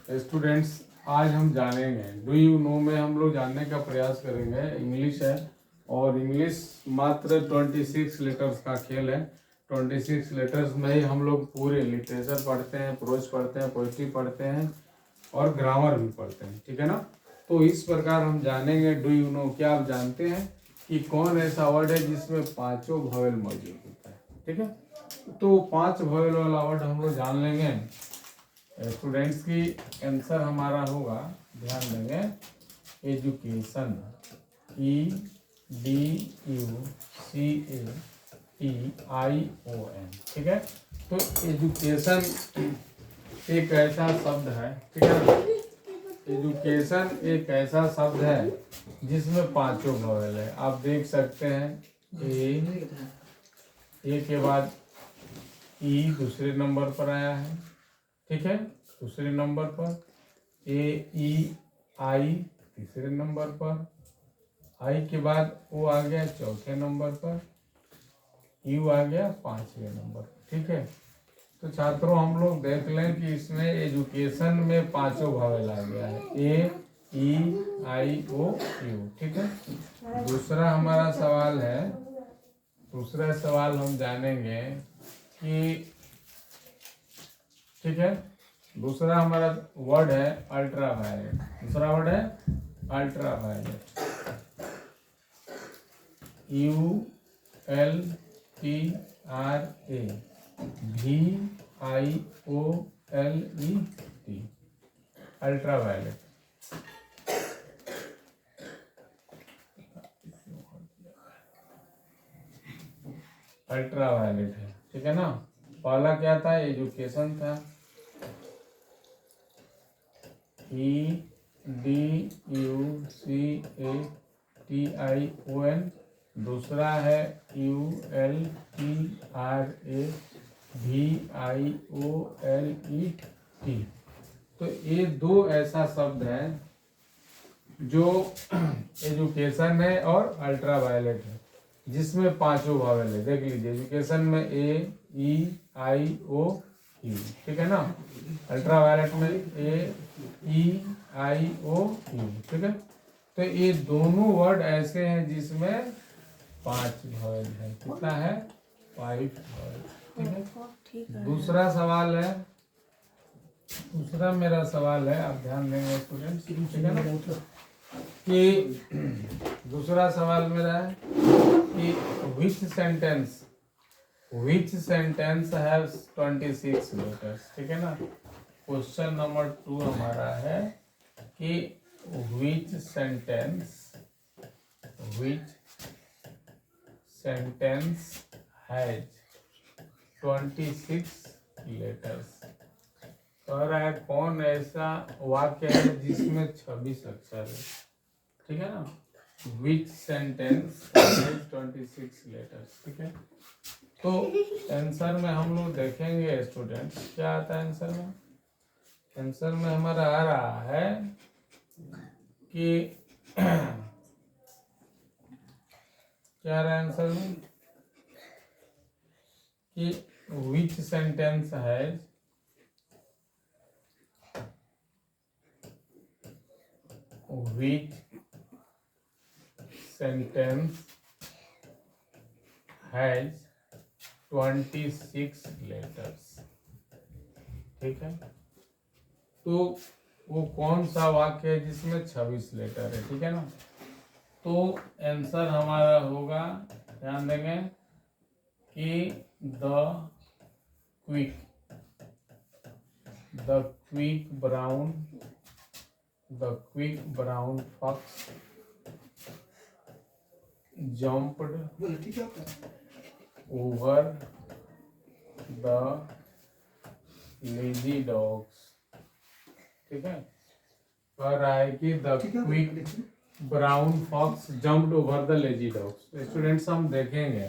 Students, आज हम जानेंगे डू यू नो में हम लोग जानने का प्रयास करेंगे। इंग्लिश है और इंग्लिश मात्र 26 लेटर्स का खेल है। 26 लेटर्स में ही हम लोग पूरे लिटरेचर पढ़ते हैं, प्रोज पढ़ते हैं, पोइट्री पढ़ते हैं और ग्रामर भी पढ़ते हैं, ठीक है ना। तो इस प्रकार हम जानेंगे डू यू नो, क्या आप जानते हैं कि कौन ऐसा वर्ड है जिसमें पांचों वोवेल मौजूद होता है, ठीक है। तो 5 वोवेल वाला वर्ड हम लोग जान लेंगे। स्टूडेंट्स की आंसर हमारा होगा, ध्यान देंगे, एजुकेशन, EDUCATION, ठीक है। तो एजुकेशन एक ऐसा शब्द है, ठीक है ना। एजुकेशन एक ऐसा शब्द है जिसमें पांचों वोवेल है। आप देख सकते हैं ए के बाद ई दूसरे नंबर पर आया है, ठीक है। दूसरे नंबर पर AEI तीसरे नंबर पर, आई के बाद ओ आ गया चौथे नंबर पर, यू आ गया 5वें नंबर, ठीक है। तो छात्रों हम लोग देख लें कि इसमें एजुकेशन में पांचों वोवेल आ गया है, AEIOU, ठीक है। दूसरा हमारा सवाल है, दूसरा सवाल हम जानेंगे कि, ठीक है, दूसरा हमारा वर्ड है अल्ट्रा वायलेट। दूसरा वर्ड है ultraviolet, ULTRAVIOLET, ultraviolet. Ultraviolet है, ठीक है ना। पहला क्या था, एजुकेशन था, EDUCATION। दूसरा है ULTRAVIOLET। तो ये दो ऐसा शब्द है जो एजुकेशन है और अल्ट्रा वायलेट है जिसमें पांचों वोवेल है। देख लीजिए, एजुकेशन में AEIOU, ठीक है ना। अल्ट्रा वायलेट में AEIOU, ठीक है। तो ये दोनों वर्ड ऐसे हैं जिसमें 5 वोवेल है। कितना है, 5 वोवेल, ठीक है। दूसरा सवाल है, दूसरा मेरा सवाल है, आप ध्यान देंगे स्टूडेंट्स, ठीक है ना, कि दूसरा सवाल मेरा है कि which sentence has 26 letters, ठीक है ना। क्वेश्चन नंबर 2 हमारा है कि which sentence has 26 letters। कह रहा है कौन ऐसा वाक्य है जिसमें 26 अक्षर है, ठीक है ना। Which sentence has 26 letters, ठीक है। तो आंसर में हम लोग देखेंगे स्टूडेंट्स, क्या आता है आंसर में। आंसर में हमारा आ रहा है कि क्या आ रहा है आंसर में कि which sentence has sentence has 26 letters, ठीक है। तो वो कौन सा वाक्य है जिसमें 26 लेटर है, ठीक है ना। तो आंसर हमारा होगा, ध्यान देंगे, कि the quick brown fox jumped over the lazy dogs, ठीक है। कह रहा है कि the quick brown fox jumped over the lazy dogs. Students हम देखेंगे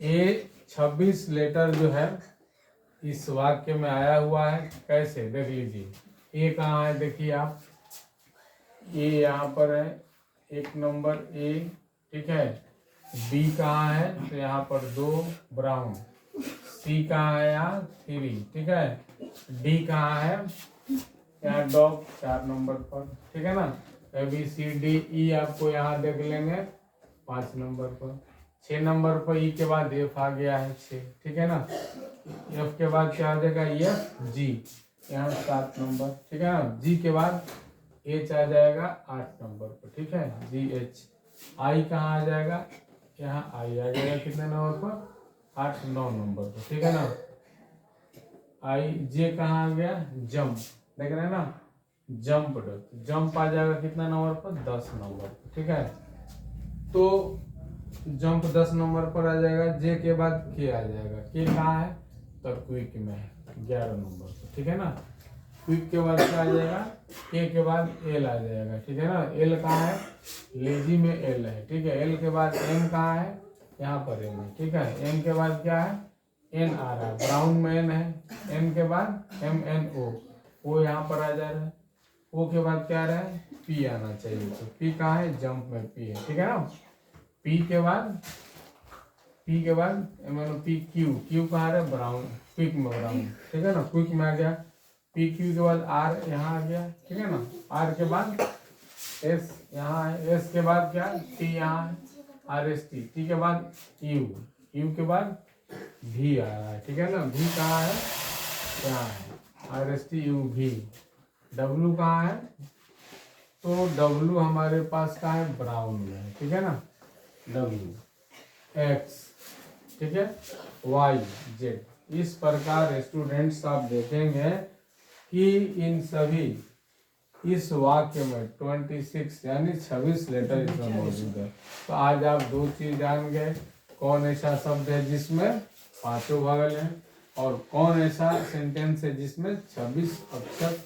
ये 26 लेटर जो है इस वाक्य में आया हुआ है, कैसे देख लीजिए। ए कहाँ है, देखिए आप, ए यहाँ पर है, एक नंबर ए, ठीक है। बी कहाँ है, तो यहाँ पर 2 ब्राउन, सी कहाँ है, यहाँ 3, ठीक है। डी कहाँ है, यहाँ डॉग 4 नंबर पर, ठीक है ना। ABCDE आपको यहाँ देख लेंगे 5 नंबर पर। 6 नंबर पर ई के बाद एफ आ गया है 6, ठीक है ना। एफ के बाद क्या आ जाएगा FG, यहाँ 7 नंबर, ठीक है ना। जी के बाद H आ जाएगा 8 नंबर पर, ठीक है, GH। आई कहाँ आ जाएगा, यहाँ आई आ जाएगा कितने नंबर पर, 8-9 नंबर पर, ठीक है ना। आई जे कहाँ आ गया, जंप, देख रहे हैं ना, जंप आ जाएगा कितना नंबर पर, 10 नंबर पर, ठीक है। तो जंप 10 नंबर पर आ जाएगा। जे के बाद के आ जाएगा, के कहाँ है, तो क्विक में है 11 नंबर पर, ठीक है ना। क्विक के बाद क्या आ जाएगा, के बाद एल आ जाएगा, ठीक है ना। एल कहाँ है, लेजी में एल है, ठीक है। एल के बाद एम कहाँ है, यहाँ पर एम है, ठीक है। एम के बाद क्या है, एन आ रहा है, ब्राउन में एन है। एन के बाद MNO, वो यहाँ पर आ जा रहा है। ओ के बाद क्या आ रहा है, पी आना चाहिए, तो पी कहाँ है, जंप में पी है, ठीक है ना। पी के बाद MNOP क्यू कहाँ आ रहा है, ब्राउन, क्विक में ब्राउन, ठीक है ना, क्विक में आ गया। PQ के बाद आर यहाँ आ गया, ठीक है ना। आर के बाद एस यहाँ है, एस के बाद क्या, टी यहाँ है, RST, टी के बाद यू के बाद भी आ रहा है, ठीक है ना। भी कहाँ है, यहाँ है, RSTUV। डब्लू कहाँ है, तो डब्लू हमारे पास कहाँ है, ब्राउन में है, ठीक है ना। डब्लू एक्स, ठीक है, वाई जेड। इस प्रकार स्टूडेंट्स आप देखेंगे कि इन सभी इस वाक्य में 26 यानी 26 लेटर इसमें मौजूद है। तो आज आप 2 चीज जान गए, कौन ऐसा शब्द है जिसमें 5 वॉवेल है, और कौन ऐसा सेंटेंस है जिसमें 26 अक्षर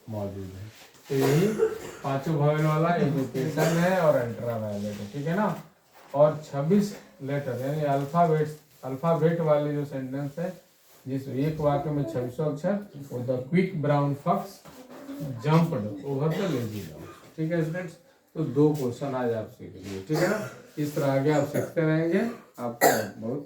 मौजूद है। तो यही 5 वॉवेल वाला एजुकेशन है और अल्ट्रावायलेट है, ठीक है ना। और 26 लेटर यानी अल्फाबेट वाले जो सेंटेंस है, जिस एक वाक्य में 26 अक्षर, वो the quick brown fox jumped over the lazy dog, ठीक है स्टूडेंट्स। तो 2 क्वेश्चन आज आपसे के लिए, ठीक है ना। इस तरह आगे आप सीखते रहेंगे। आपका बहुत